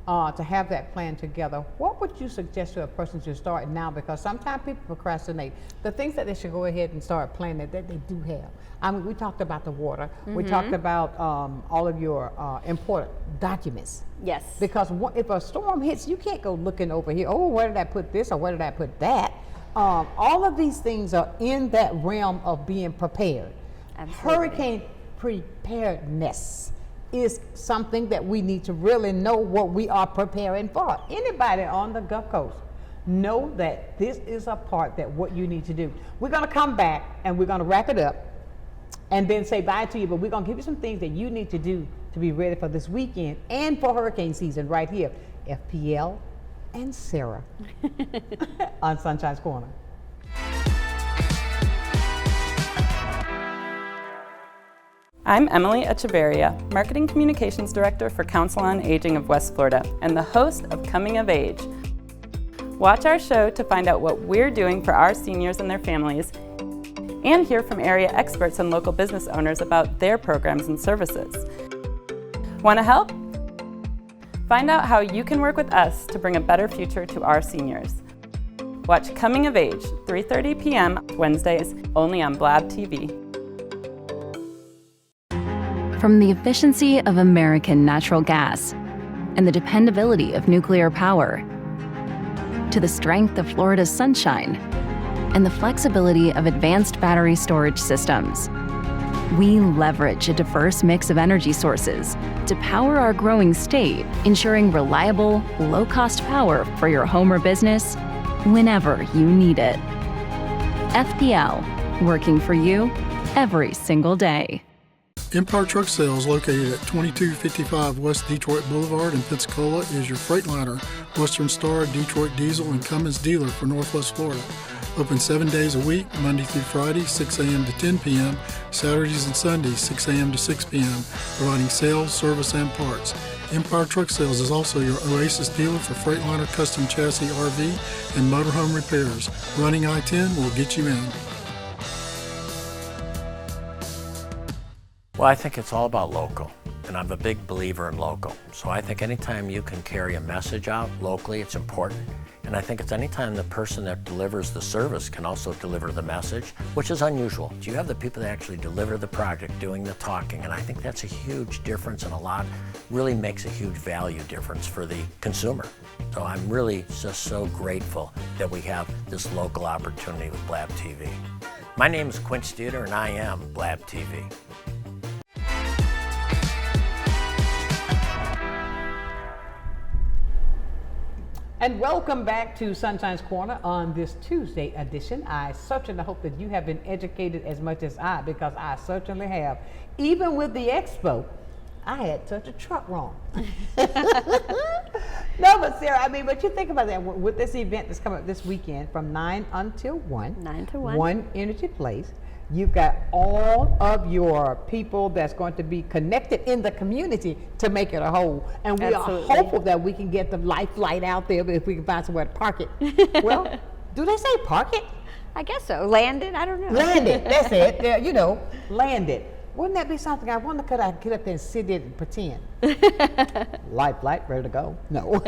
To have that plan together, what would you suggest to a person to start now? Because sometimes people procrastinate. The things that they should go ahead and start planning that they do have. I mean, we talked about the water. We talked about all of your important documents. Yes. Because if a storm hits, you can't go looking over here, oh, where did I put this or where did I put that? All of these things are in that realm of being prepared. Absolutely. Hurricane preparedness is something that we need to really know what we are preparing for. Anybody on the Gulf Coast, know that this is a part that what you need to do. We're going to come back and we're going to wrap it up and then say bye to you, but we're going to give you some things that you need to do to be ready for this weekend and for hurricane season right here. FPL and Sarah on Sunshine's Corner. I'm Emily Echeverria, Marketing Communications Director for Council on Aging of West Florida and the host of Coming of Age. Watch our show to find out what we're doing for our seniors and their families, and hear from area experts and local business owners about their programs and services. Want to help? Find out how you can work with us to bring a better future to our seniors. Watch Coming of Age, 3:30 p.m. Wednesdays, only on Blab TV. From the efficiency of American natural gas and the dependability of nuclear power, to the strength of Florida's sunshine and the flexibility of advanced battery storage systems, we leverage a diverse mix of energy sources to power our growing state, ensuring reliable, low-cost power for your home or business whenever you need it. FPL, working for you every single day. Empire Truck Sales, located at 2255 West Detroit Boulevard in Pensacola, is your Freightliner, Western Star, Detroit Diesel, and Cummins dealer for Northwest Florida. Open 7 days a week, Monday through Friday, 6 a.m. to 10 p.m., Saturdays and Sundays, 6 a.m. to 6 p.m., providing sales, service, and parts. Empire Truck Sales is also your Oasis dealer for Freightliner custom chassis RV and motorhome repairs. Running I-10 will get you in. Well, I think it's all about local, and I'm a big believer in local. So I think anytime you can carry a message out locally, it's important. And I think it's anytime the person that delivers the service can also deliver the message, which is unusual. You have the people that actually deliver the project doing the talking, and I think that's a huge difference, and really makes a huge value difference for the consumer. So I'm really just so grateful that we have this local opportunity with Blab TV. My name is Quint Studer, and I am Blab TV. And welcome back to Sunshine's Corner on this Tuesday edition. I certainly hope that you have been educated as much as I, because I certainly have. Even with the expo, I had such a truck wrong. No, but Sarah, I mean, but you think about that, with this event that's coming up this weekend from 9 until 1. 9 to 1. One Energy Place. You've got all of your people that's going to be connected in the community to make it a whole. And we Absolutely. are hopeful that we can get the light out there, but if we can find somewhere to park it. Well, do they say park it? I guess so. Land it? I don't know. Land it. That's it. There, you know, land it. Wouldn't that be something? I wonder, could I get up there and sit there and pretend? Light, ready to go? No.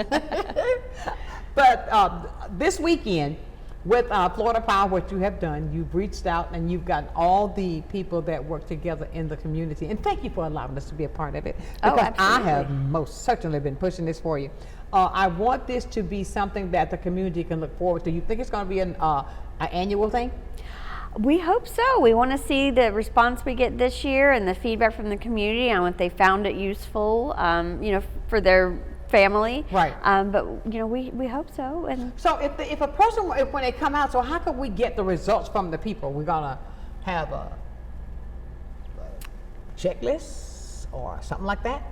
But this weekend, with Florida Power, what you have done, you've reached out and you've gotten all the people that work together in the community. And thank you for allowing us to be a part of it. Because I have most certainly been pushing this for you. I want this to be something that the community can look forward to. You think it's going to be an annual thing? We hope so. We want to see the response we get this year and the feedback from the community on what they found it useful, for their family. Right. But we hope so. And so if a person, when they come out, so how can we get the results from the people? We're gonna have a checklist or something like that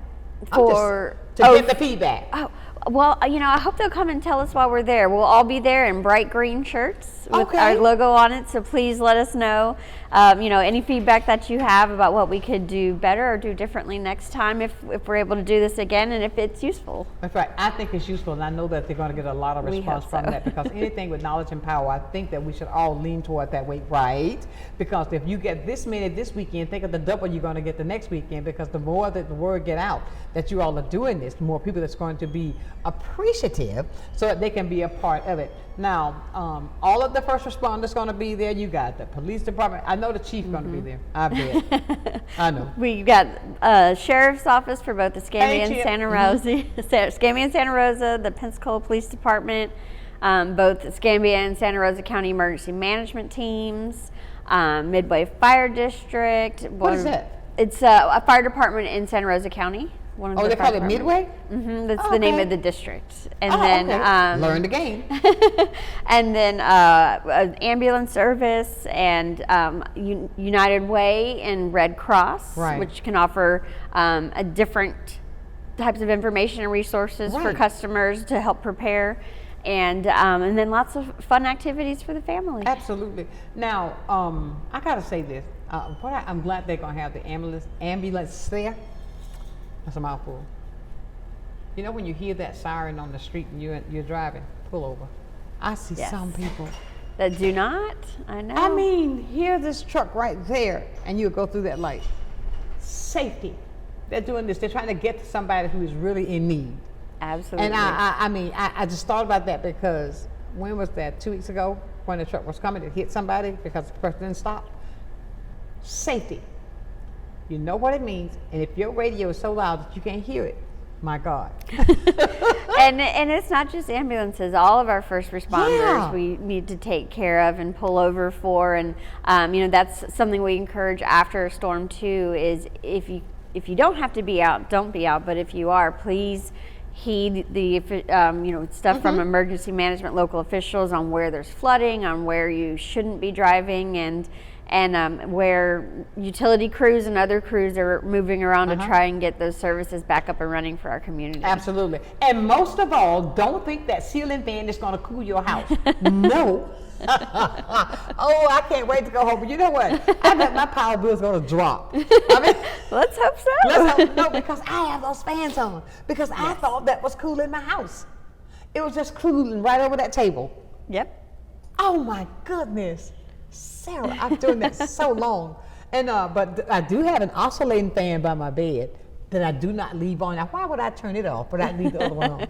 to get the feedback. Oh, well, I hope they'll come and tell us while we're there. We'll all be there in bright green shirts with our logo on it. So please let us know, any feedback that you have about what we could do better or do differently next time if we're able to do this again and if it's useful. That's right. I think it's useful, and I know that they're going to get a lot of response from that, because anything with knowledge and power, I think that we should all lean toward that way, right? Because if you get this many this weekend, think of the double you're going to get the next weekend, because the more that the word get out that you all are doing this, the more people that's going to be appreciative so that they can be a part of it. Now, all of the first responders going to be there. You got the police department. I know the chief going to be there. I bet. I know. We got sheriff's office for both the Escambia and Santa Rosa, Escambia and Santa Rosa, the Pensacola Police Department, both Escambia and Santa Rosa County Emergency Management teams, Midway Fire District. What is that? It's a fire department in Santa Rosa County. They call it Midway? Mm-hmm, that's the name of the district. And then learn the game. And then an ambulance service and United Way and Red Cross, which can offer a different types of information and resources for customers to help prepare. And then lots of fun activities for the family. Absolutely. Now, I got to say this. I'm glad they're going to have the ambulance there. That's a mouthful. You know when you hear that siren on the street and you're driving, pull over. I see some people that do not. I know. I mean, hear this truck right there, and you go through that light. Safety. They're doing this. They're trying to get to somebody who is really in need. Absolutely. And I just thought about that, because when was that? 2 weeks ago, when the truck was coming to hit somebody because the person didn't stop. Safety. You know what it means, and if your radio is so loud that you can't hear it, my God. and it's not just ambulances. All of our first responders we need to take care of and pull over for, and that's something we encourage after a storm too. Is if you don't have to be out, don't be out. But if you are, please heed the stuff from emergency management, local officials on where there's flooding, on where you shouldn't be driving, and where utility crews and other crews are moving around to try and get those services back up and running for our community. Absolutely. And most of all, don't think that ceiling fan is going to cool your house. No. Oh, I can't wait to go home. But you know what? I bet my power bill is going to drop. Let's hope so. No, because I have those fans on. Because I thought that was cooling my house. It was just cooling right over that table. Yep. Oh my goodness. Sarah, I've done that so long. And but I do have an oscillating fan by my bed that I do not leave on. Now, why would I turn it off but I leave the other one on?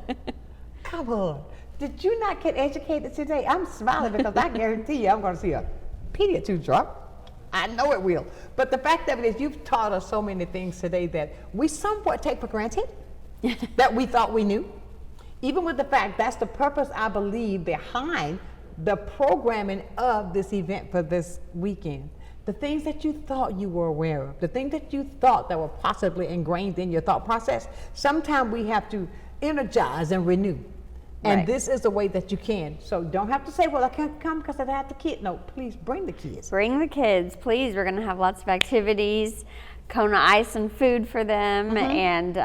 Come on. Did you not get educated today? I'm smiling because I guarantee you I'm going to see a penny or two drop. I know it will. But the fact of it is, you've taught us so many things today that we somewhat take for granted that we thought we knew. Even with the fact that's the purpose, I believe, behind the programming of this event for this weekend. The things that you thought you were aware of, the things that you thought that were possibly ingrained in your thought process, sometimes we have to energize and renew. And this is the way that you can. So don't have to say, well, I can't come because I have the kid. No, please bring the kids. Bring the kids, please. We're going to have lots of activities, Kona ice and food for them, and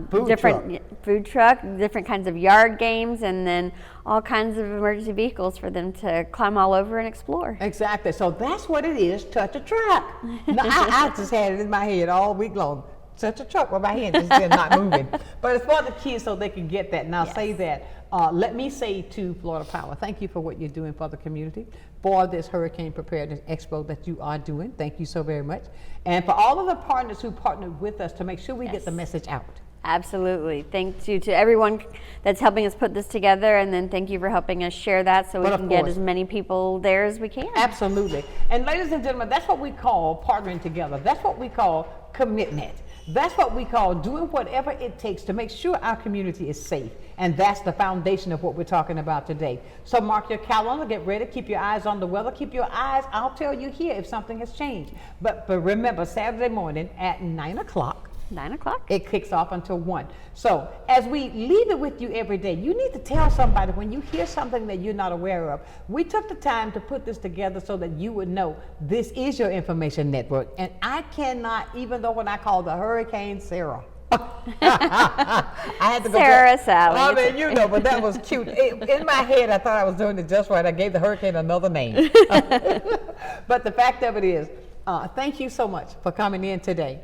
food truck, different kinds of yard games, and then all kinds of emergency vehicles for them to climb all over and explore. Exactly. So that's what it is, touch a truck. No, I just had it in my head all week long. Touch a truck with my hand, just not moving. But it's for the kids so they can get that. Now say that. Let me say to Florida Power, thank you for what you're doing for the community, for this Hurricane Preparedness Expo that you are doing. Thank you so very much. And for all of the partners who partnered with us to make sure we get the message out. Absolutely. Thank you to everyone that's helping us put this together, and then thank you for helping us share that so we can get as many people there as we can. Absolutely. And ladies and gentlemen, that's what we call partnering together. That's what we call commitment. That's what we call doing whatever it takes to make sure our community is safe. And that's the foundation of what we're talking about today. So mark your calendar, get ready, keep your eyes on the weather, keep your eyes, I'll tell you here if something has changed. But remember, Saturday morning at 9 o'clock, 9 o'clock? It kicks off until 1. So as we leave it with you every day, you need to tell somebody when you hear something that you're not aware of. We took the time to put this together so that you would know this is your information network. And I cannot, even though when I called the Hurricane Sarah, I had to go Sarah Sally. I mean, you know, but that was cute. In my head, I thought I was doing it just right. I gave the hurricane another name. But the fact of it is, thank you so much for coming in today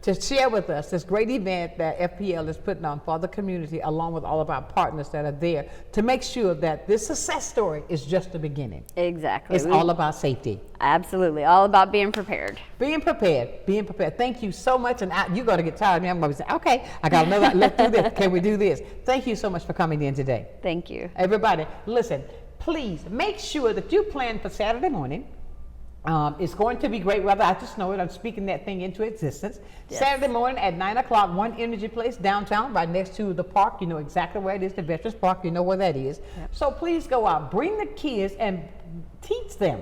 to share with us this great event that FPL is putting on for the community, along with all of our partners that are there, to make sure that this success story is just the beginning. Exactly. It's all about safety. Absolutely. All about being prepared. Being prepared. Being prepared. Thank you so much. And you're going to get tired of me. I'm going to say, okay, I got another, let's do this. Can we do this? Thank you so much for coming in today. Thank you. Everybody, listen, please make sure that you plan for Saturday morning. It's going to be great weather. I just know it. I'm speaking that thing into existence. Yes. Saturday morning at 9 o'clock, One Energy Place downtown, right next to the park. You know exactly where it is, the Veterans Park. You know where that is. Yep. So please go out. Bring the kids and teach them.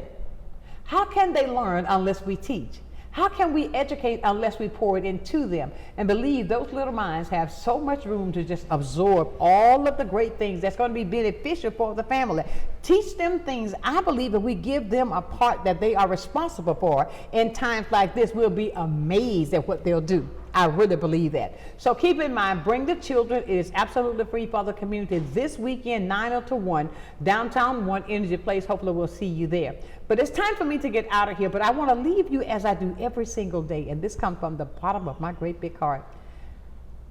How can they learn unless we teach? How can we educate unless we pour it into them? And believe those little minds have so much room to just absorb all of the great things that's going to be beneficial for the family. Teach them things. I believe if we give them a part that they are responsible for in times like this, we'll be amazed at what they'll do. I really believe that. So keep in mind, bring the children. It is absolutely free for the community. This weekend, 9 to 1, downtown One Energy Place. Hopefully we'll see you there. But it's time for me to get out of here. But I want to leave you as I do every single day. And this comes from the bottom of my great big heart.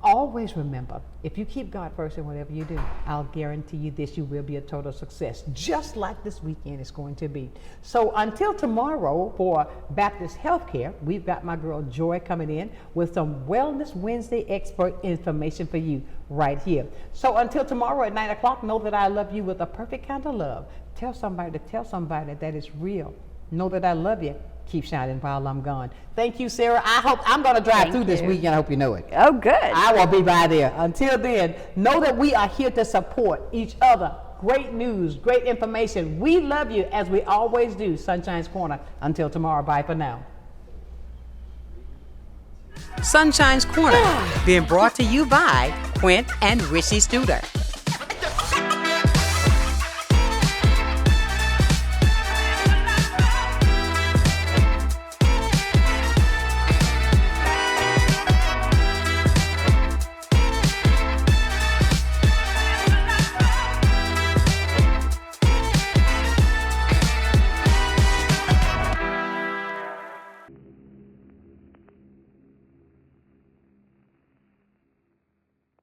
Always remember, if you keep God first in whatever you do, I'll guarantee you this, you will be a total success, just like this weekend is going to be. So until tomorrow for Baptist Healthcare, we've got my girl Joy coming in with some Wellness Wednesday expert information for you right here. So until tomorrow at 9 o'clock, know that I love you with a perfect kind of love. Tell somebody that it's real. Know that I love you. Keep shining while I'm gone. Thank you, Sarah. I hope I'm going to drive through this weekend. I hope you know it. Oh, good. I will be by there. Until then, know that we are here to support each other. Great news, great information. We love you as we always do. Sunshine's Corner. Until tomorrow, bye for now. Sunshine's Corner, being brought to you by Quint and Richie Studer.